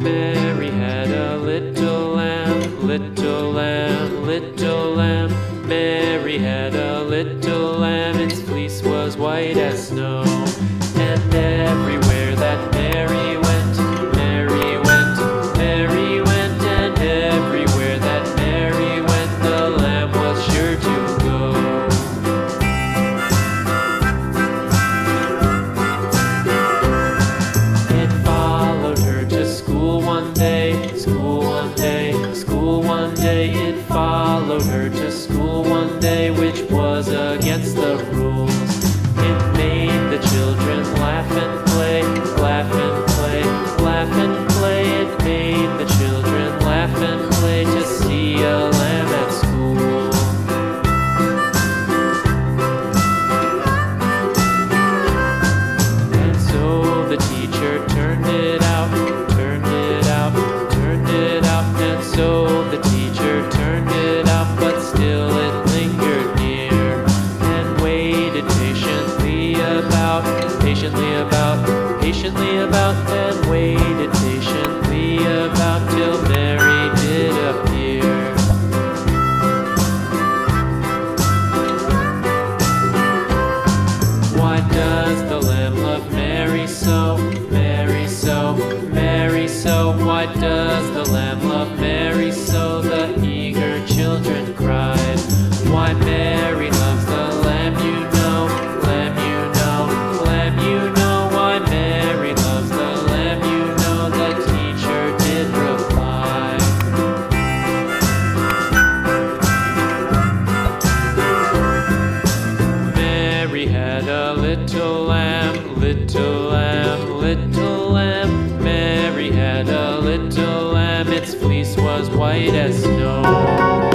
Mary had a little lamb, little lamb, little lamb. Mary had a little lamb, its fleece was white as snow. And everywhere that Mary went, Mary went, Mary went. And everywhere that Mary went, the lamb was sure to go. It followed her to school one day, school one day, school one day. It followed her to school one day, which was against the rules. It made the children laugh and play, laugh and play, laugh and play. It made the children laugh and play to see a lamb at school. And so the teacher turned it out, turned it out, turned it out. And so the teacher turned it out, but still it lingered near and waited patiently about, patiently about, patiently about, and waited patiently about till Mary did appear. Why does the lamb love Mary so, Mary so, Mary so? Why does the lamb love Mary so? The eager children cried. Why Mary loves the lamb, you know, lamb, you know, lamb, you know. Why Mary loves the lamb, you know, the teacher did reply. Mary had a little lamb, little lamb, little lamb. Mary had a little lamb, its fleece was white as snow.